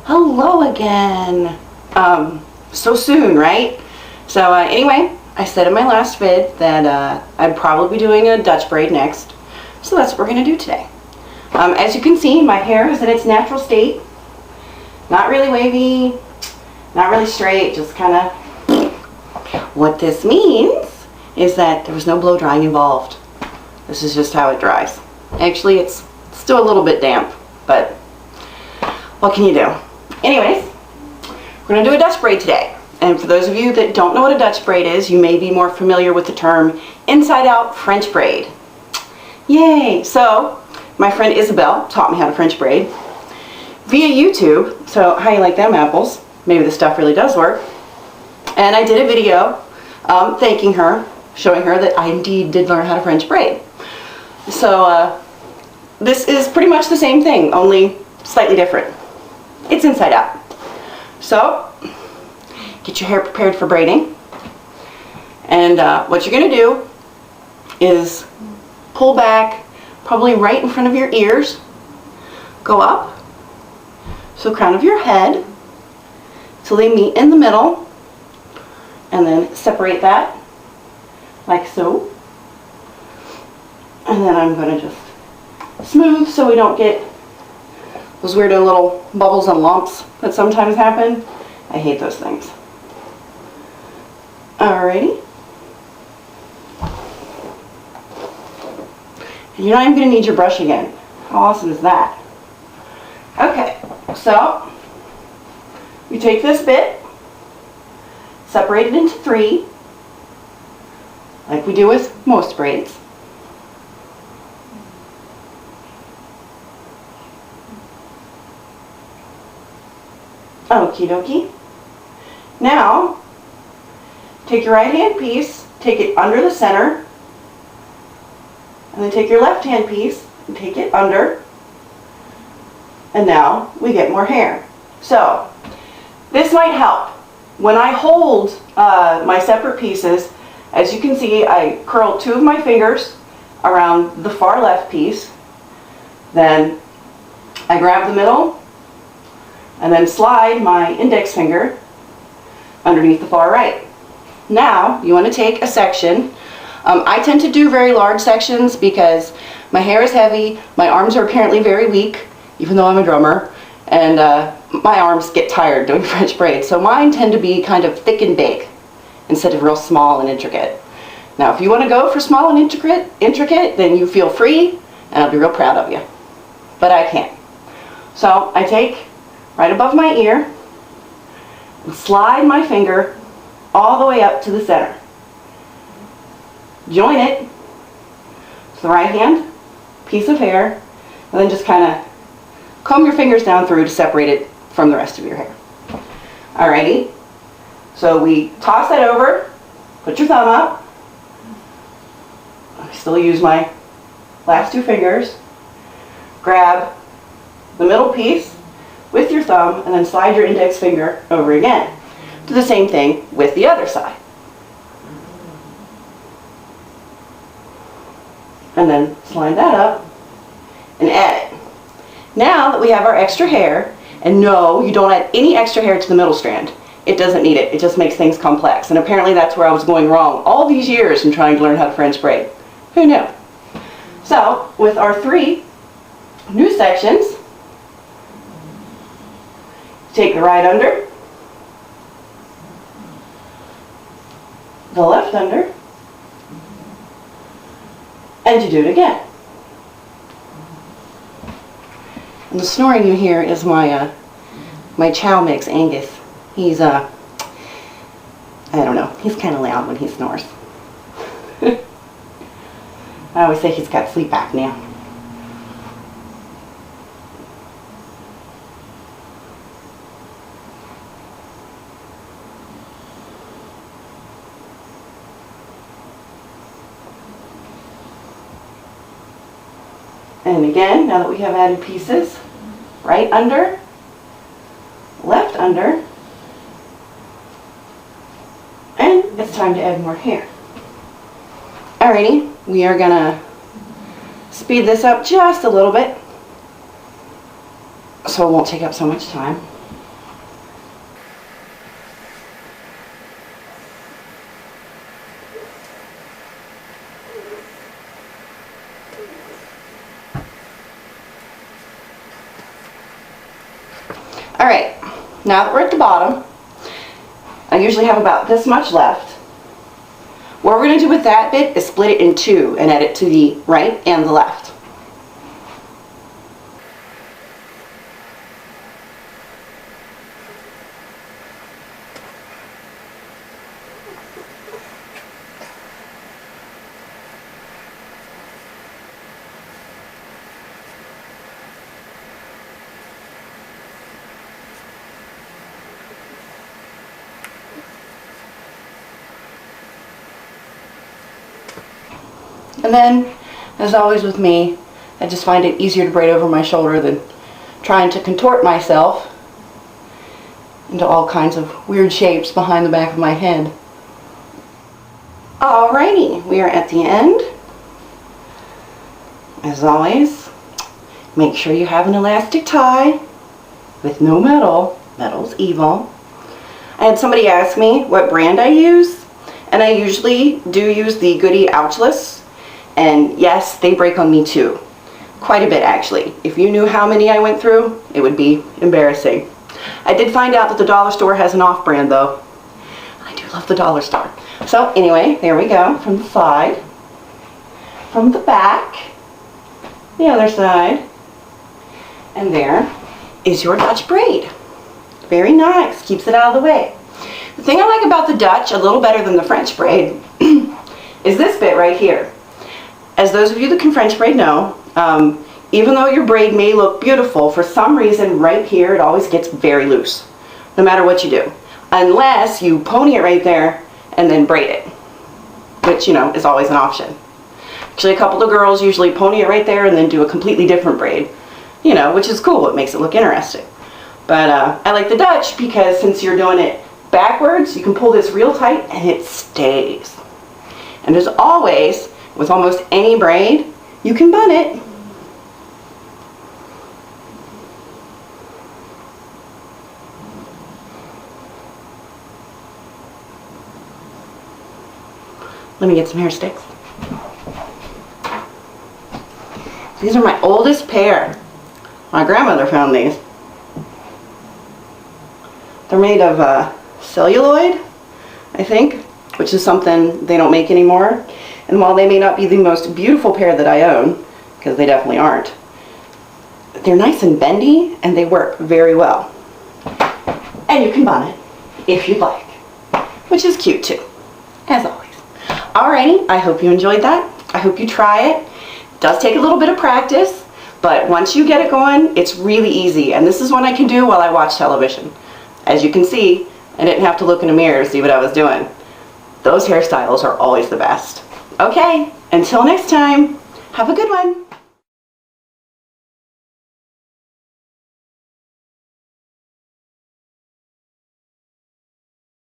Hello again. So soon, right? So anyway, I said in my last vid that I'd probably be doing a Dutch braid next. So that's what we're going to do today. As you can see, my hair is in its natural state. Not really wavy, not really straight, just kind of. What this means is that there was no blow drying involved. This is just how it dries. Actually, it's still a little bit damp, but what can you do? Anyways, we're going to do a Dutch braid today. And for those of you that don't know what a Dutch braid is, you may be more familiar with the term inside out French braid. Yay! So, my friend Isabelle taught me how to French braid via YouTube. So, how you like them apples? Maybe the stuff really does work. And I did a video thanking her, showing her that I indeed did learn how to French braid. So, this is pretty much the same thing, only slightly different. It's inside out. So, get your hair prepared for braiding. And what you're going to do is pull back, probably right in front of your ears. Go up, so crown of your head, till they meet in the middle. And then separate that, like so. And then I'm going to just smooth so we don't get those weirdo little bubbles and lumps that sometimes happen. I hate those things. Alrighty. And you're not even going to need your brush again. How awesome is that? Okay, so we take this bit, separate it into 3, like we do with most braids. Okie dokie. Now, take your right hand piece, take it under the center, and then take your left hand piece and take it under, and now we get more hair. So, this might help. When I hold my separate pieces, as you can see, I curl 2 of my fingers around the far left piece, then I grab the middle, and then slide my index finger underneath the far right. Now, you want to take a section. I tend to do very large sections because my hair is heavy, my arms are apparently very weak, even though I'm a drummer, and my arms get tired doing French braids, so mine tend to be kind of thick and big instead of real small and intricate. Now, if you want to go for small and intricate, then you feel free, and I'll be real proud of you. But I can't. So I take right above my ear and slide my finger all the way up to the center. Join it to the right hand piece of hair, and then just kind of comb your fingers down through to separate it from the rest of your hair. Alrighty, so we toss that over, put your thumb up. I still use my last 2 fingers. Grab the middle piece with your thumb and then slide your index finger over again. Do the same thing with the other side. And then slide that up and add it. Now that we have our extra hair, and no, you don't add any extra hair to the middle strand. It doesn't need it. It just makes things complex. And apparently that's where I was going wrong all these years in trying to learn how to French braid. Who knew? So, with our 3 new sections, take the right under, the left under, and you do it again. And the snoring you hear is my my chow mix, Angus. He's I don't know, he's kind of loud when he snores. I always say he's got sleep apnea. And again, now that we have added pieces, right under, left under, and it's time to add more hair. Alrighty, we are gonna speed this up just a little bit so it won't take up so much time. All right, now that we're at the bottom, I usually have about this much left. What we're going to do with that bit is split it in two and add it to the right and the left. And then, as always with me, I just find it easier to braid over my shoulder than trying to contort myself into all kinds of weird shapes behind the back of my head. Alrighty, we are at the end. As always, make sure you have an elastic tie with no metal. Metal's evil. I had somebody ask me what brand I use, and I usually do use the Goody Ouchless. And yes, they break on me too. Quite a bit, actually. If you knew how many I went through, it would be embarrassing. I did find out that the dollar store has an off-brand though. I do love the dollar store. So anyway, there we go. From the side, from the back, the other side, and there is your Dutch braid. Very nice. Keeps it out of the way. The thing I like about the Dutch, a little better than the French braid, is this bit right here. As those of you that can French braid know, even though your braid may look beautiful, for some reason right here it always gets very loose, no matter what you do. Unless you pony it right there and then braid it, which, you know, is always an option. Actually, a couple of girls usually pony it right there and then do a completely different braid, you know, which is cool. It makes it look interesting. But I like the Dutch because since you're doing it backwards, you can pull this real tight and it stays. And as always, with almost any braid, you can bun it. Let me get some hair sticks. These are my oldest pair. My grandmother found these. They're made of celluloid, I think, which is something they don't make anymore. And while they may not be the most beautiful pair that I own, because they definitely aren't, they're nice and bendy and they work very well. And you can bun it if you'd like, which is cute too, as always. Alrighty, I hope you enjoyed that. I hope you try it. It does take a little bit of practice, but once you get it going, it's really easy. And this is one I can do while I watch television. As you can see, I didn't have to look in a mirror to see what I was doing. Those hairstyles are always the best. Okay, until next time, have a good one.